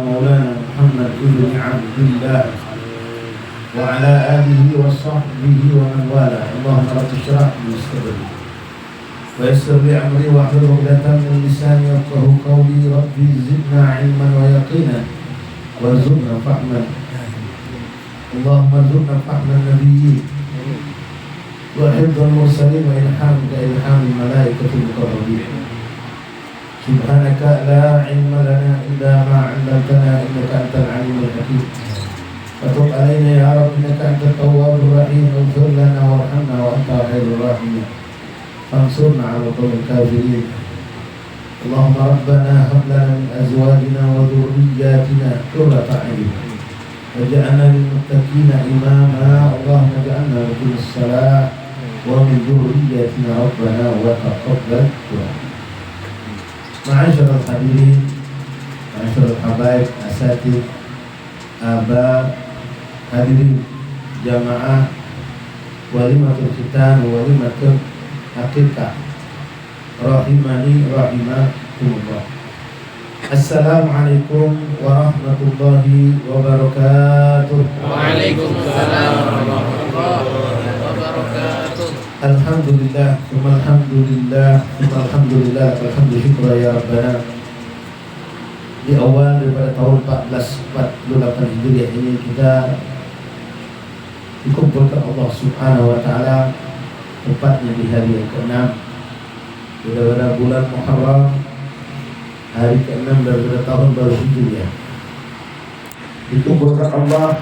مولانا محمد بن عبد الله وعلى آله وصحبه ومن والاه. اللهم رب اشرح لي صدري ويسر لي أمري واحلل عقدة من لساني يفقهوا قولي. ربي زدنا علما ويقينا وارزقنا فهما. اللهم ارزقنا فهم النبيين وحفظ المرسلين وإلهامك إلهام الملائكة المقربين. سبحانك لا علم لنا إلا ما علمتنا إنك أنت العليم الحكيم. فتب علينا يا رب إنك أنت التواب الرحيم. اغفر لنا وارحمنا وأنت خير الراحمين. فانصرنا على القوم الكافرين. اللهم ربنا هب لنا من أزواجنا وذرياتنا قرة أعين واجعلنا للمتقين إماما. اللهم اجعلنا مقيم الصلاة ومن ذريتنا ربنا وتقبل دعاء. معاشر الحاضرين، معاشر الحبايب، asatid, aba, hadirin jamaah walimatul khitan walimatul aqiqah rahimani rahimakumullah. Assalamualaikum warahmatullahi wabarakatuh. Waalaikumsalam warahmatullahi wabarakatuh. Alhamdulillah, alhamdulillah, alhamdulillah, alhamdulillah ya Rabbana. Di awal daripada tahun 1448 Hijriah ini kita dikumpulkan Allah Subhanahu wa taala tepatnya di hari yang ke-6 daripada bulan Muharram, hari ke-6 daripada tahun baru Hijriah. Dikumpulkan Allah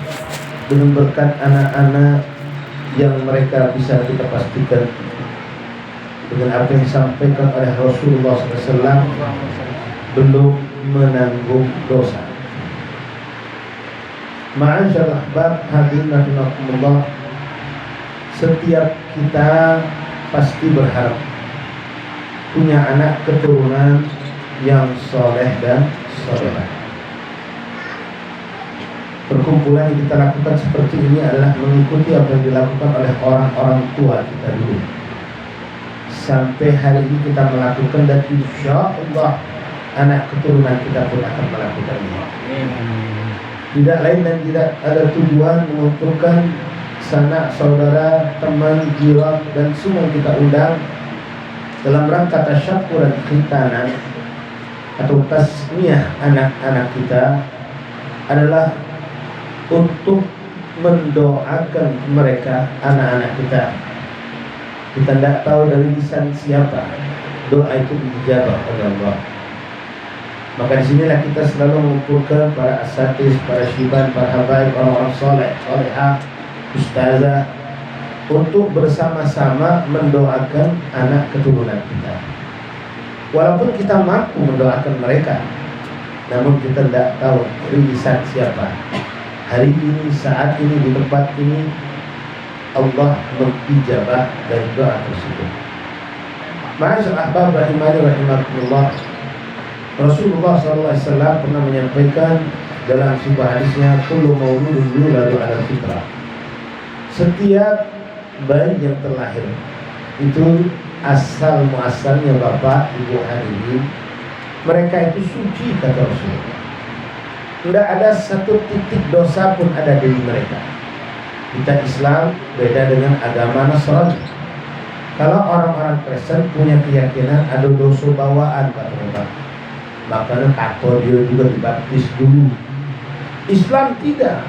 dengan berkat anak-anak yang mereka bisa kita pastikan dengan apa yang disampaikan oleh Rasulullah SAW belum menanggung dosa. Ma'asyarul ahbab, hadirin rahimakumullah, setiap kita pasti berharap punya anak keturunan yang soleh dan solehah. Perkumpulan yang kita lakukan seperti ini adalah mengikuti apa yang dilakukan oleh orang-orang tua kita dulu. Sampai hari ini kita melakukan dan insya Allah anak keturunan kita pun akan melakukannya. Tidak lain dan tidak ada tujuan mengumpulkan sanak saudara, teman, jiran dan semua yang kita undang dalam rangka tasyakur dan khitanan atau tasmiyah anak-anak kita adalah untuk mendoakan mereka, anak-anak kita. Kita tidak tahu dari lisan siapa doa itu dijabah oleh Allah. Maka disinilah kita selalu mengumpulkan para asatidz, para syiban, para habaib, orang-orang soleh, solehah, ustazah untuk bersama-sama mendoakan anak keturunan kita. Walaupun kita mampu mendoakan mereka, namun kita tidak tahu lisan siapa. Hari ini, saat ini, di tempat ini Allah mengijabah dari doa tersebut. Ma'asyarul ahbab rahimani rahimakumullah, Rasulullah SAW pernah menyampaikan dalam sebuah hadisnya, kullu mauludun yuladu ala fitrah. Setiap bayi yang terlahir itu asal muasalnya bapak ibu hadirin, mereka itu suci kata Rasulullah. Tidak ada satu titik dosa pun ada di mereka. Kita Islam beda dengan agama Nasrani. Kalau orang-orang Kristen punya keyakinan ada dosa bawaan kata mereka, makanya tato dia juga dibaptis dulu. Islam tidak.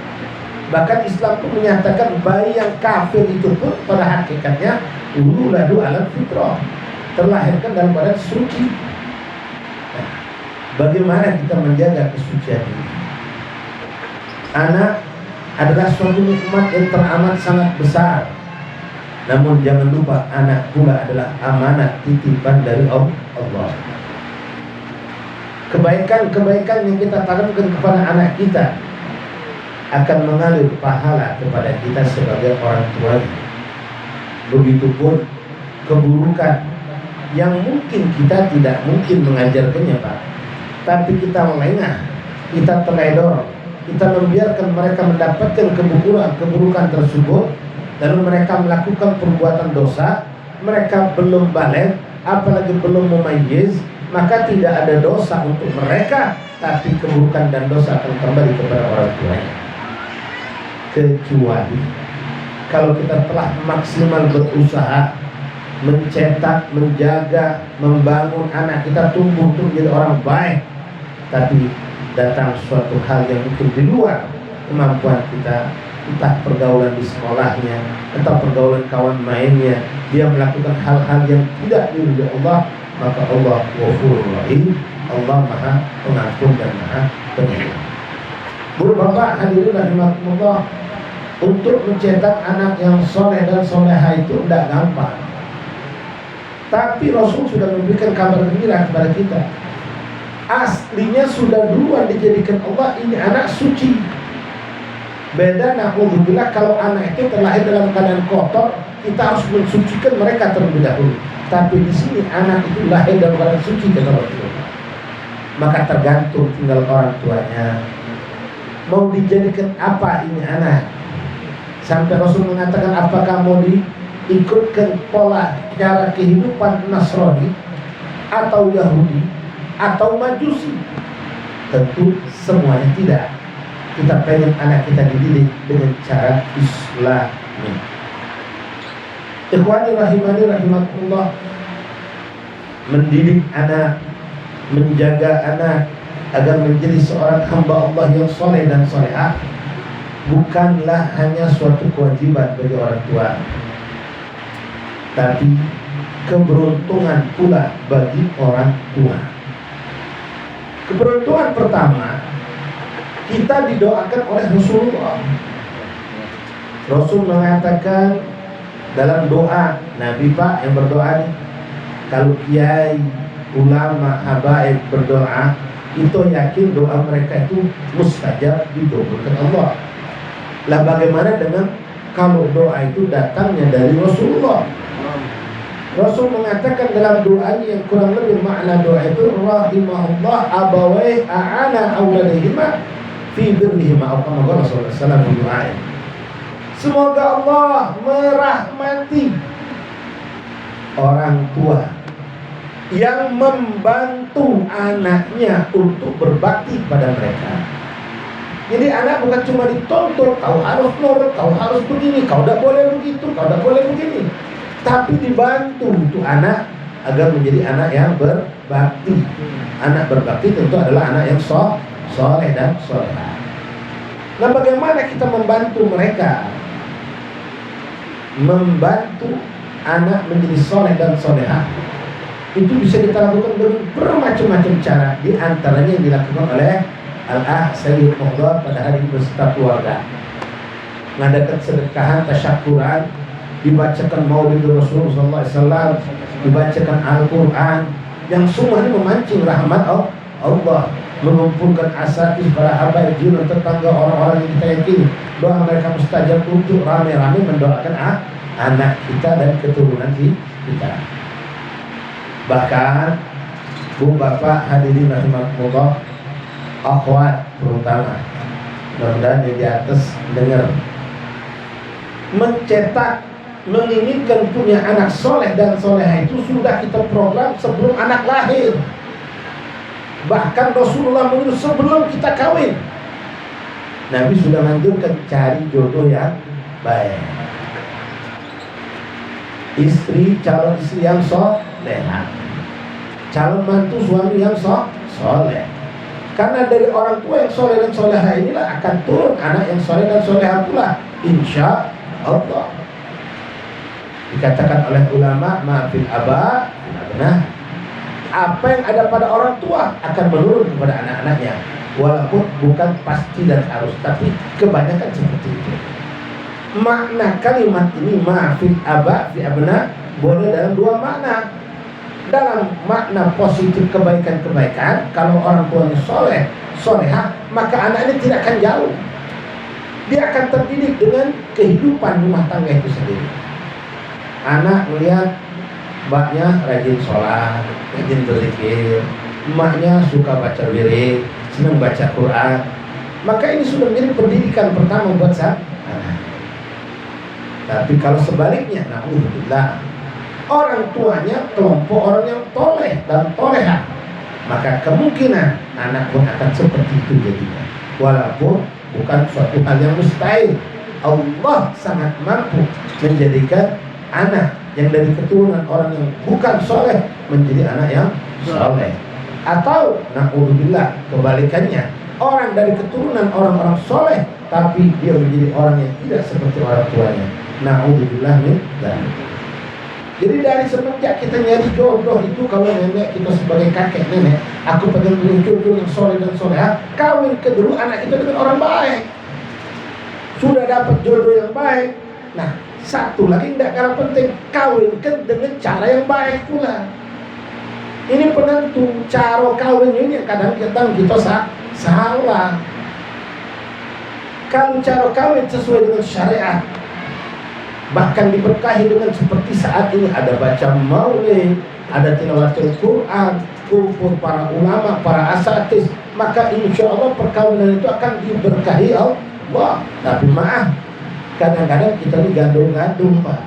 Bahkan Islam pun menyatakan bayi yang kafir itu pun pada hakikatnya ululadu alam fitrah, terlahirkan dalam badan suci. Nah, bagaimana kita menjaga kesucian ini? Anak adalah suatu nikmat yang teramat sangat besar. Namun jangan lupa anak pula adalah amanat titipan dari Allah. Kebaikan-kebaikan yang kita tanamkan kepada anak kita akan mengalir pahala kepada kita sebagai orang tua. Begitupun keburukan yang mungkin kita tidak mungkin mengajarkannya, Pak, tapi kita lengah, kita teledor, kita membiarkan mereka mendapatkan keburukan tersebut, lalu mereka melakukan perbuatan dosa, mereka belum balik, apalagi belum memayyiz, maka tidak ada dosa untuk mereka, tapi keburukan dan dosa akan kembali kepada orang tuanya. Kecuali kalau kita telah maksimal berusaha mencetak, menjaga, membangun anak kita tumbuh untuk menjadi orang baik, tapi datang suatu hal yang mungkin di luar kemampuan kita, entah pergaulan di sekolahnya, entah pergaulan kawan mainnya, dia melakukan hal-hal yang tidak diridhoi Allah, maka Allah Ghafurur Rahim, Allah Maha Pengampun dan Maha Penyayang. Bu Bapak hadirin rahimakumullah, untuk mencetak anak yang soleh dan soleha itu tidak gampang. Tapi Rasul sudah memberikan kabar gembira kepada kita. Aslinya sudah duluan dijadikan Allah ini anak suci. Beda na'udzubillah kalau anak itu terlahir dalam keadaan kotor, kita harus mensucikan mereka terlebih dahulu. Tapi di sini anak itu lahir dalam keadaan suci kata Rasulullah. Maka tergantung tinggal orang tuanya mau dijadikan apa ini anak. Sampai Rasul mengatakan apakah mau diikutkan pola cara kehidupan Nasrani atau Yahudi atau Majusi. Tentu semuanya tidak. Kita pengen anak kita dididik dengan cara Islami. Ikhwani rahimani rahimakumullah, mendidik anak, menjaga anak agar menjadi seorang hamba Allah yang soleh dan solehah bukanlah hanya suatu kewajiban bagi orang tua, tapi keberuntungan pula bagi orang tua. Keberuntungan pertama, kita didoakan oleh Rasulullah. Rasul mengatakan dalam doa, Nabi Pak yang berdoa nih, kalau kiai, ulama, habaib berdoa, itu yakin doa mereka itu mustajab dikabulkan Allah. Lah bagaimana dengan kalau doa itu datangnya dari Rasulullah? Rasul mengatakan dalam doanya yang kurang lebih makna doa itu rahimahullah abawai a'ana auladihima fi birrihima atau kama Rasulullah sallallahu alaihi wasallam. Semoga Allah merahmati orang tua yang membantu anaknya untuk berbakti pada mereka. Jadi anak bukan cuma dituntut, kau harus nurut, kau harus begini, kau tidak boleh begitu, kau tidak boleh begini. Tapi dibantu untuk anak agar menjadi anak yang berbakti. Anak berbakti tentu adalah anak yang soleh dan solehah. Nah, bagaimana kita membantu mereka? Membantu anak menjadi soleh dan solehah itu bisa kita lakukan dengan bermacam-macam cara. Di antaranya yang dilakukan oleh Al-Ah Sayyid Muhdar pada hari beserta keluarga, mengadakan sedekahan, tasyakuran, dibacakan maulid Rasulullah SAW, dibacakan Al-Quran, yang semua ini memancing rahmat Allah, mengumpulkan asatidz para habaib jiran tetangga orang-orang yang kita yakini doa mereka mustajab untuk rame-rame mendoakan anak kita dan keturunan kita. Bahkan Bu Bapak hadirin rahimakumullah, akhwat terutama, mudah-mudahan yang di atas dengar, mencetak, menginginkan punya anak soleh dan soleha itu sudah kita program sebelum anak lahir. Bahkan Rasulullah menyuruh sebelum kita kawin, Nabi sudah menganjurkan cari jodoh yang baik, calon istri yang soleha, calon mantu suami yang soleh. Karena dari orang tua yang soleh dan soleha inilah akan turun anak yang soleh dan soleha pula, insya Allah. Dikatakan oleh ulama, ma'afil aba, benar. Apa yang ada pada orang tua akan menurun kepada anak-anaknya, walaupun bukan pasti dan harus, tapi kebanyakan seperti itu. Makna kalimat ini ma'afil aba fi abna boleh dalam dua makna. Dalam makna positif kebaikan-kebaikan, kalau orang tuanya soleh, solehah, maka anaknya tidak akan jauh. Dia akan terdidik dengan kehidupan rumah tangga itu sendiri. Anak melihat mbaknya rajin sholat, rajin berzikir, emaknya suka baca wirid, senang baca Quran, maka ini sudah menjadi pendidikan pertama buat anak. Tapi kalau sebaliknya, na'udzubillah, orang tuanya kelompok orang yang toleh dan tolehah, maka kemungkinan anak pun akan seperti itu jadinya. Walaupun bukan suatu hal yang mustahil, Allah sangat mampu menjadikan anak yang dari keturunan orang yang bukan soleh menjadi anak yang soleh. Atau na'udzubillah kebalikannya, orang dari keturunan orang-orang soleh tapi dia menjadi orang yang tidak seperti orang tuanya. Na'udzubillah min dzalik. Jadi dari semenjak kita nyari jodoh itu, kalau nenek kita sebagai kakek nenek, aku pengen punya jodoh yang soleh dan soleha, kawin ke dulu anak kita dengan orang baik. Sudah dapat jodoh yang baik, nah satu lagi tidak kalah penting, kawinkan dengan cara yang baik pula. Ini penentu cara kawin ini yang kadang-kadang kita salah. Kalau cara kawin sesuai dengan syariat, bahkan diberkahi dengan seperti saat ini, ada baca maulid, ada tilawatul Quran, kumpul para ulama, para asatidz, maka insya Allah perkawinan itu akan diberkahi Allah. Tapi maaf, kadang-kadang kita ini gadung-gadung Pak.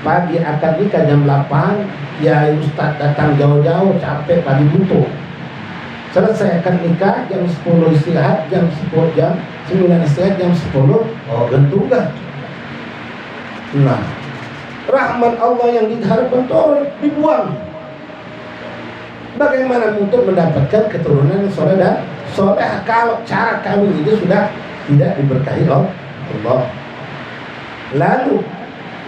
Pagi akan nikah jam 8, ya Ustaz datang jauh-jauh, capek pagi butuh. Selesai akan nikah jam 10 istirahat, jam 9 istirahat, jam 10 gentungan. Nah, rahmat Allah yang diharapkan turun dibuang. Bagaimana untuk mendapatkan keturunan yang soleh dan soleh kalau cara kawin itu sudah tidak diberkahi Allah? Lalu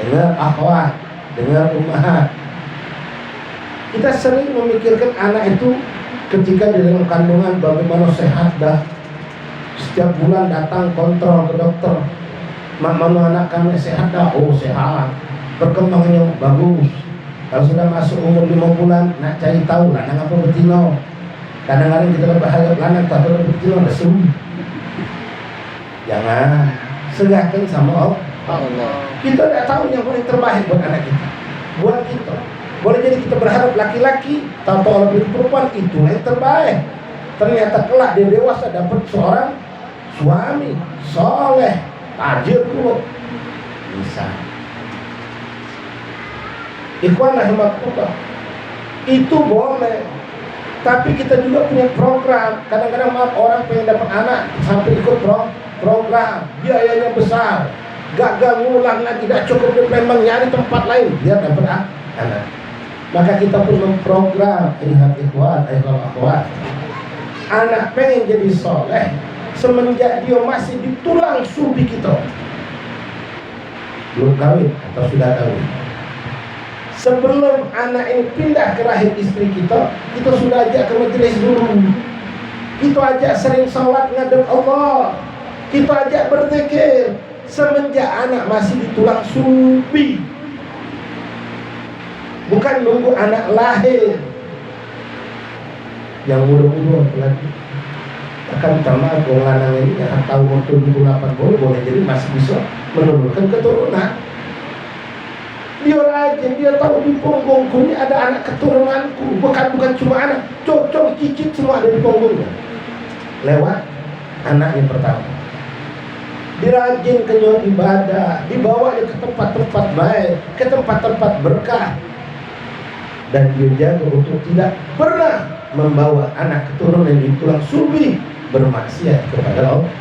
dengar akhwat, dengar ummahat, kita sering memikirkan anak itu ketika di dalam kandungan bagaimana sehat dah. Setiap bulan datang kontrol ke dokter, mana anak kami sehat dah? Oh sehat, perkembangannya bagus. Kalau sudah masuk umur 5 bulan, nak cari tahu lanang apa betina. Kadang-kadang kita berharap lanang tak ada betina, dah sembuh. Jangan, serahkan sama Allah. Kita tidak tahu yang paling terbaik buat anak kita, buat kita. Boleh jadi kita berharap laki-laki atau orang perempuan itu yang terbaik. Ternyata kelak dia dewasa dapat seorang suami soleh, tajir pula bisa. Ikhwan rahimakumullah, itu boleh. Tapi kita juga punya program. Kadang-kadang maaf, orang pengen dapat anak sampai ikut program, biayanya besar, gagal ngulang lagi, tidak cukup, dia memang nyari tempat lain biar dapat anak. Maka kita pun memprogram, ikhwan, akhwat, anak pengen jadi soleh semenjak dia masih di tulang sulbi kita, belum kawin atau sudah kawin. Sebelum anak ini pindah ke rahim istri kita sudah ajak ke majelis dulu. Kita ajak sering sholat ngadep Allah, kita ajak berzikir semenjak anak masih di tulang sulbi. Bukan nunggu anak lahir. Yang muda-muda lagi akan sama penganang ini yang tahu umur 78 boleh jadi masih bisa menurunkan keturunan. Dia rajin, dia tahu di punggungku ini ada anak keturunanku, bukan cuma anak, cocok cicit semua ada di punggungnya. Lewat anak yang pertama. Dirajin ke ibadah, dibawa ke tempat-tempat baik, ke tempat-tempat berkah. Dan dia jaga untuk tidak pernah membawa anak keturunan di tulang sulbi bermaksiat kepada Allah,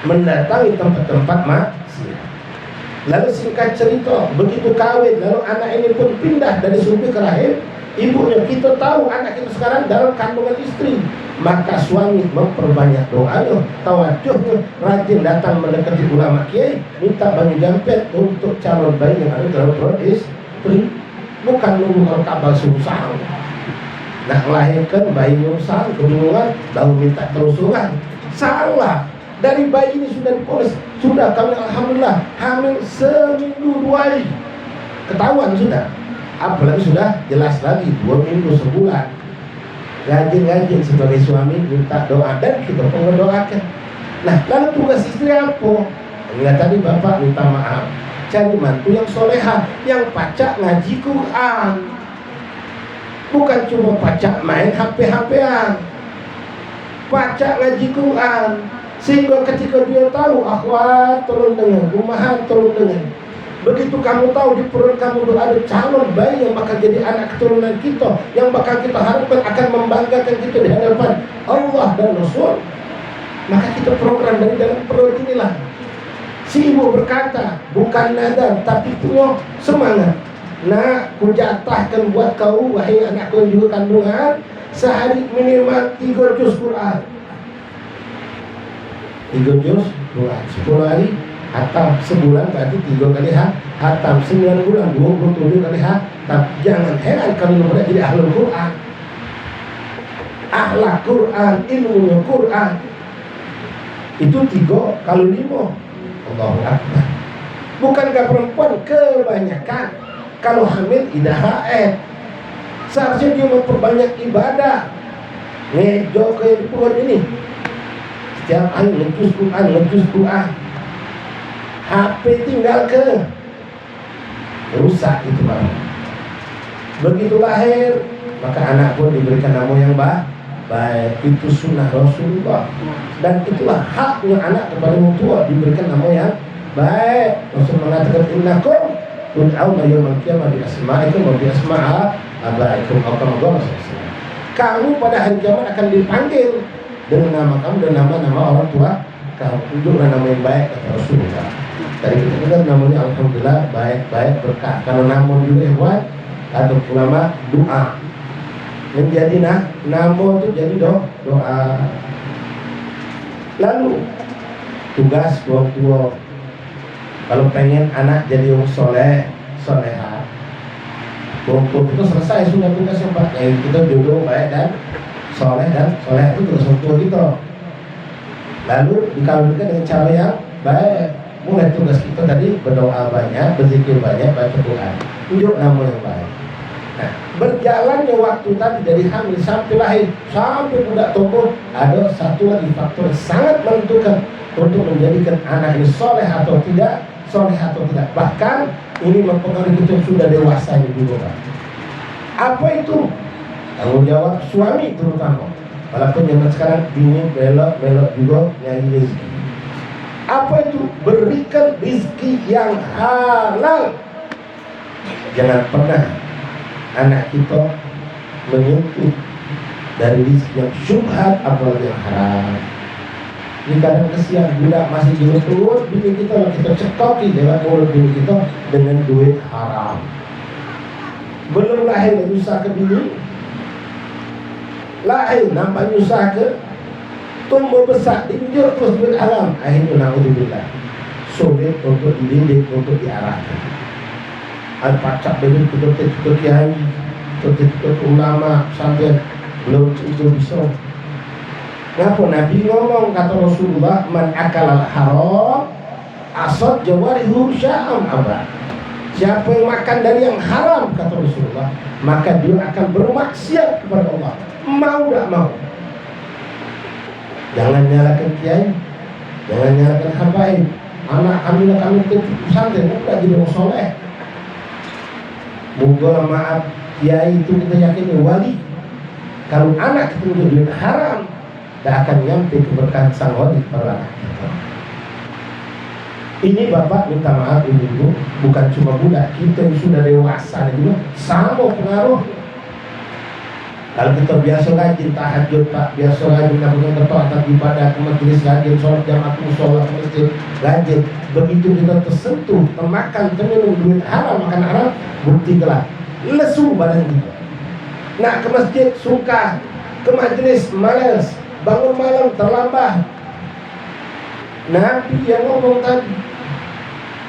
mendatangi tempat-tempat maksiat. Lalu singkat cerita, begitu kawin, lalu anak ini pun pindah dari sulbi ke rahim ibunya. Kita tahu anak itu sekarang dalam kandungan istri, maka suami memperbanyak doanya, tawajuhnya, rajin datang mendekati ulama kiai, minta bagi jampet untuk calon bayi yang ada dalam perut istri. Bukan nunggu kalau kabal susah. Nak melahirkan bayi nyusang, kebingungan, lalu minta terusuran. Salah. Dari bayi ini sudah dipolis, sudah kami alhamdulillah hamil seminggu 2 hari, ketahuan sudah. Apalagi sudah jelas lagi 2 minggu sebulan. Rajin-rajin sebagai suami minta doa dan kita pun mendoakan. Nah, lalu tugas istri apa? Enggak, tadi bapak minta maaf, cari mantu yang soleha, yang pacak ngaji Quran, bukan cuma pacak main HP-HPan, pacak ngaji Quran. Sehingga ketika dia tahu, akhwat tolong dengar, ummahat tolong dengar, Begitu kamu tahu di perut kamu itu ada calon bayi yang bakal jadi anak keturunan kita, yang bakal kita harapkan akan membanggakan kita di hadapan Allah dan Rasul, maka kita program dari dalam perut inilah. Si ibu berkata, bukan nadar tapi punya semangat. Nah, kujatahkan buat kau, wahai anakku yang juga kandungan, sehari minimal 3 juz Quran. 3 juz Quran, 10 hari hatam, sebulan berarti 3 kali hatam, 9 bulan 27 kali hatam. Jangan heran kalau mudah jadi ahlul Quran. Akhlak Quran, ilmu Quran. Itu 3 kalau 5. Allahu Akbar. Bukankah perempuan kebanyakan kalau hamil tidak haid, seharusnya dia memperbanyak ibadah. Ngejo kayak di perut ini, setiap hari ngejus Quran. HP tinggal ke rusak itu Pak. Begitu lahir maka anak pun diberikan nama yang baik. Itu sunnah Rasulullah, dan itulah haknya anak kepada orang tua, diberikan nama yang baik. Rasul mengatakan innakum tud'auna yaumal qiyamah bi asma'ikum wa bi asma'a abaikum. Kamu pada hari kiamat akan dipanggil dengan nama kamu dan nama-nama orang tua kamu. Tunjuklah nama yang baik kata Rasulullah. Tadi kita dengar namanya alhamdulillah baik berkah. Kalau nama juga hewan atau ulama doa menjadi nama itu jadi doa. Lalu tugas orang tua kalau pengen anak jadi orang soleha, orang tua itu selesai sudah tugas yang Pak. Kita jodoh baik dan soleh itu tugas orang tua kita. Lalu dikawinkan dengan cara yang baik. Mulai tugas kita tadi berdoa banyak, berzikir banyak, baca Quran, tunjuk nama yang baik. Nah, berjalannya waktu tadi dari hamil sampai lahir sampai budak tumbuh, ada satu lagi faktor yang sangat menentukan untuk menjadikan anak ini soleh atau tidak. Bahkan ini mempengaruhi kita yang sudah dewasa ini juga. Apa itu? Tanggung jawab suami terutama. Walaupun zaman sekarang bini belok juga nyari rezeki. Apa itu? Berikan rezeki yang halal. Jangan pernah anak kita menyentuh dari rezeki yang syubhat apalagi yang haram. Ini kadang kesian budak masih jauh keluar bini kita cekoki lewat mulut bini kita dengan duit haram. Belum lahir nyusah ke bini, lahir nampak nyusah ke, tumbuh besar diinjur terus duit haram. Akhirnya naudzubillah sulit untuk dididik, untuk diarahkan. Al-Pacak begitu ke kiai, ke ulama sampai belum itu bisa. Kenapa Nabi ngomong kata Rasulullah, man akalal haram asad jawarihu sya'am abad. Siapa yang makan dari yang haram kata Rasulullah, maka dia akan bermaksiat kepada Allah, mau tak mau. Jangan nyalakan kiai, jangan nyalakan habaib. Anak kami ke pesantren udah jadi orang soleh. Moga maaf kiai itu kita yakini wali. Kalau anak kita punya duit haram, tidak akan nyampe keberkahan sang wali kepada anak kita. Ini bapak minta maaf ibu, bukan cuma budak, kita yang sudah dewasa juga sama pengaruh. Kalau kita biasa rajin tahajud Pak, biasa rajin melakukan ketaatan ibadah ke majelis, rajin sholat jamaah sholat masjid, rajin. Begitu kita tersentuh, termakan, terminum duit haram, makan haram, bukti telah lesu badan kita. Nak ke masjid suka, ke majelis malas, bangun malam terlambat. Nabi yang ngomong tadi.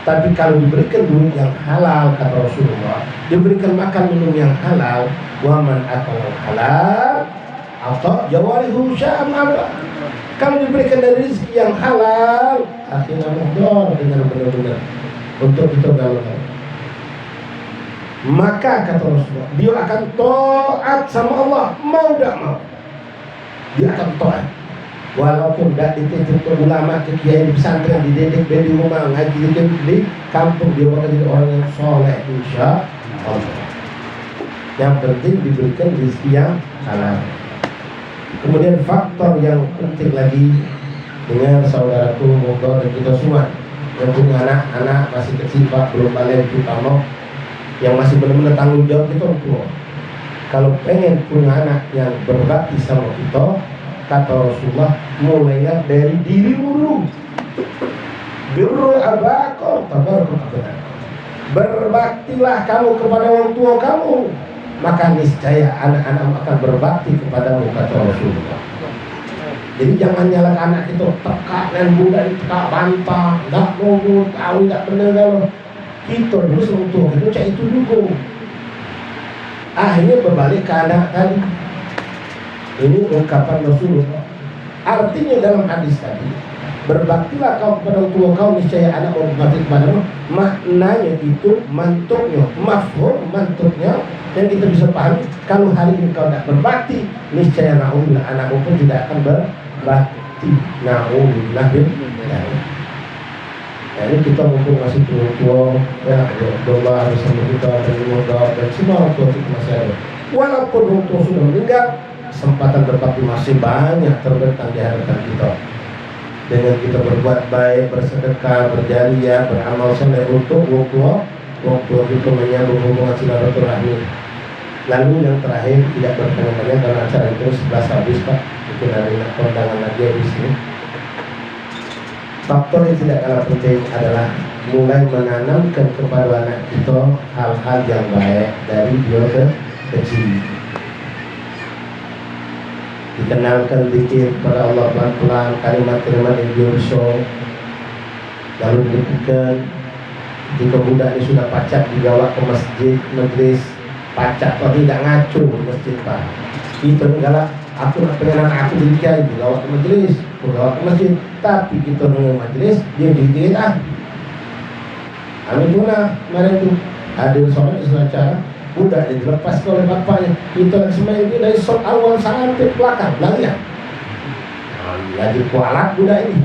Tapi kalau diberikan duit yang halal kata Rasulullah, diberikan makan minum yang halal, waman akal halal atau jawarihu sya'am abad. Kalau diberikan dari rezeki yang halal, akhirnya muhdar dengan benar-benar untuk kita gaulkan. Maka kata Rasulullah, dia akan taat sama Allah, mau tak mau. Dia akan taat. Walaupun tidak dititip ke ulama, ke kiai di pesantren, dididik di rumah, ngaji di kampung, dia bakal jadi orang yang soleh insya Allah. Yang penting diberikan rezeki yang halal. Kemudian faktor yang penting lagi dengan saudaraku motor dan kita semua, yang punya anak masih kecil Pak, belum balik utama, yang masih benar-benar tanggung jawab itu orang tua. Kalau pengen punya anak yang berbakti sama kita, kata Rasulullah, mulainya dari dirimu dulu. Birru abakum tabarrukum abnakum. Berbaktilah kamu kepada orang tua kamu, maka niscaya anak-anak akan berbakti kepadamu, kata Rasulullah. Jadi jangan nyalakan anak itu tekak dan budak tekak bantah, nggak mau tahu, nggak benar kalau kita dulu orang tua itu cak itu juga. Akhirnya berbalik ke anak tadi. Ini ungkapan Rasulullah. Artinya dalam hadis tadi, berbaktilah kau kepada orang tua kau, niscaya anak mau berbakti kepadamu. Maknanya itu mantuknya, mafhum mantuknya yang kita bisa pahami. Kalau hari ini kau tidak berbakti, niscaya na'udzubillah anakmu pun tidak akan berbakti. Na'udzubillah. Nah, ini kita mumpung masih tua, ya doa bersama kita dan doa dan semua orang tua kita masih ada. Walaupun orang tua sudah meninggal, kesempatan berbakti masih banyak terbentang di hadapan kita. Dengan kita berbuat baik, bersedekah, berjariah, beramal soleh untuk orang tua kita menyambung hubungan silaturahmi. Lalu yang terakhir tidak bertanya-tanya karena acara itu 11 habis Pak, mungkin ada kondangan lagi habis ini. Faktor yang tidak kalah penting adalah mulai menanamkan kepada anak kita hal-hal yang baik dari dia kecil. Dikenalkan zikir kepada Allah pelan-pelan, kalimat-kalimat yang dia bisa. Lalu diberikan jika budak ini sudah pacak dibawa ke masjid, majlis pacak atau tidak ngaco di masjid Pak. Kita enggaklah aku nak pengen anak aku jadi kiai, dibawa ke majlis, dibawa ke masjid. Tapi kita dengan majlis dia dikit Amin pula kemarin itu hadir sholat di acara budak dia dilepas oleh bapaknya. Kita lagi semain dia dari sholat awal sampai belakang lagi ya. Lagi kualat budak ini.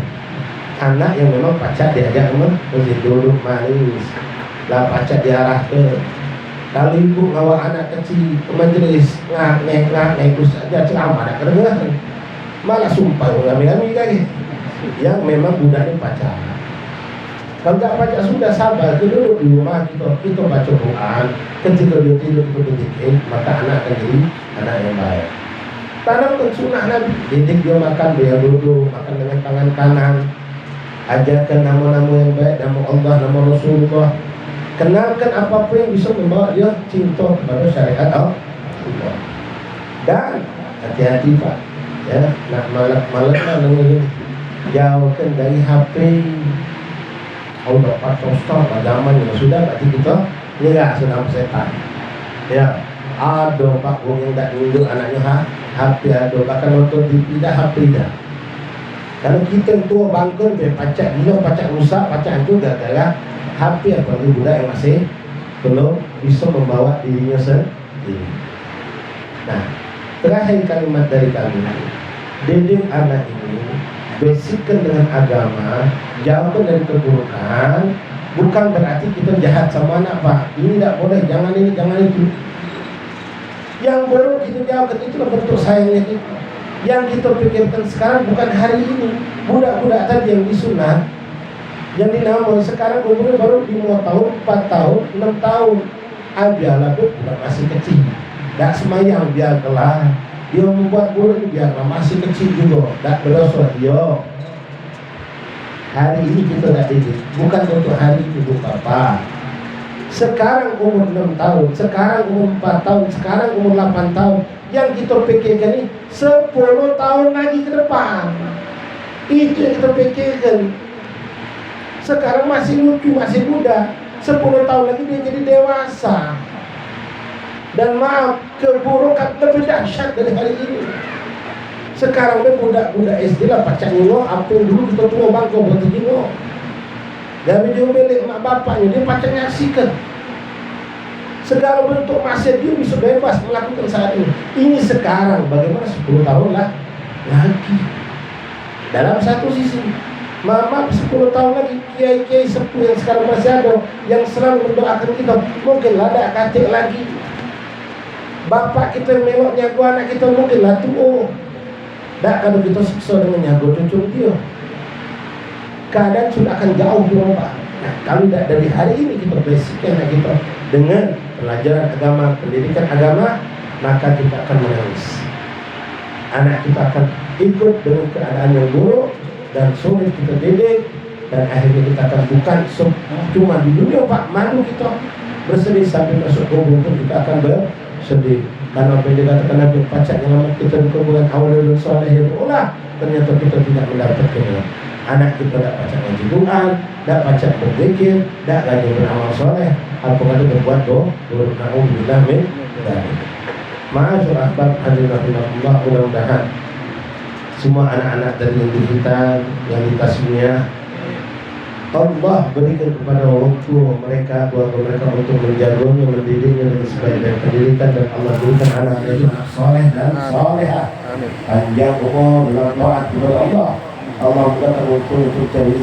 Anak yang memang pacak diajak masjid duduk manis. Lah pacak diarah ke. Kalau ibu bawa anak kecil ke majlis ngak terus saja ceramah ada kedengaran. Malah sumpah ngami-ngami lagi. Yang memang budak ini pacak. Kalau tak pacak sudah sabar, kita duduk di rumah kita baca Quran. Ketika dia tidur kita berzikir, maka anak akan jadi anak yang baik. Tanamkan sunnah Nabi, didik dia makan, dia duduk makan dengan tangan kanan. Ajarkan nama-nama yang baik, nama Allah, nama Rasulullah. Kenalkan apapun yang bisa membawa dia cinta kepada syariat Allah. Dan hati-hati Pak, ya nak malam dengan jauhkan dari HP. Kalau dapat contoh zaman yang sudah berarti kita enggak sedang setan. Ya, ada Pak yang tak nunjuk anaknya HP ada, bahkan nonton TV dah HP dah. Kalau kita tua bangkun pacak gila, pacak rusak, pacak itu gara-gara HP apalagi budak yang masih belum bisa membawa dirinya sendiri. Nah, terakhir kalimat dari kami, didik anak ini basickan dengan agama, jauhkan dari keburukan. Bukan berarti kita jahat sama anak Pak. Ini tidak boleh, jangan ini, jangan itu. Yang buruk kita jauhkan, itulah bentuk sayangnya kita. Yang kita pikirkan sekarang bukan hari ini. Budak-budak tadi yang disunat, yang dinamai sekarang umurnya baru 5 tahun, 4 tahun, 6 tahun. Biarlah budak masih kecil, tidak semayang, biarlah. Dia membuat buruk biarlah masih kecil juga, tak berdosa dia. Hari ini kita tak didik, bukan untuk hari ini Bu Bapak. Sekarang umur 6 tahun, sekarang umur 4 tahun, sekarang umur 8 tahun. Yang kita pikirkan ini 10 tahun lagi ke depan. Itu yang kita pikirkan. Sekarang masih lucu, masih muda. 10 tahun lagi dia jadi dewasa. Dan maaf, keburukan lebih dahsyat dari hari ini. Sekarang dia budak-budak SD lah pacak nino, apa yang dulu kita tua bangko buat nino. Dari dia milik mak bapaknya, dia pacak nyaksikan. Segala bentuk maksiat dia bisa bebas melakukan saat ini. Ini sekarang, bagaimana 10 tahun lah lagi. Dalam satu sisi, mama 10 tahun lagi kiai-kiai sepuh yang sekarang masih ada, yang selalu mendoakan kita, mungkin lah ada katik lagi. Bapak kita yang melok nyago anak kita mungkin lah tua. Tak kalau kita siksa dengan nyago cucu dia. keadaan sudah akan jauh berubah. Nah, kalau tidak dari hari ini kita basickan kita dengan pelajaran agama, pendidikan agama, maka kita akan menangis. Anak kita akan ikut dengan keadaan yang buruk dan sulit kita didik, dan akhirnya kita akan bukan cuma di dunia Pak, malu kita bersedih sampai masuk kubur pun kita akan bersedih. Karena apa yang dikatakan Nabi, pacak nyelamat kita di kuburan awalul soleh ulah, ternyata kita tidak mendapatkannya. Anak kita tidak pacak ngaji Quran, tidak pacak berzikir, tidak lagi beramal soleh, apakah itu berbuat dosa. Na'udzubillah min dzalik. Ma'asyur ahbab hadirin rahimakumullah, mudah-mudahan semua anak-anak dari kita yang di tasmiyah Allah berikan kepada waktu mereka, keluarga mereka untuk menjaganya, mendidiknya dengan sebaik-baik pendidikan, dan Allah berikan anak-anak itu soleh dan solehah, panjang umur dalam taat kepada Allah. Allah bukakan waktu untuk cari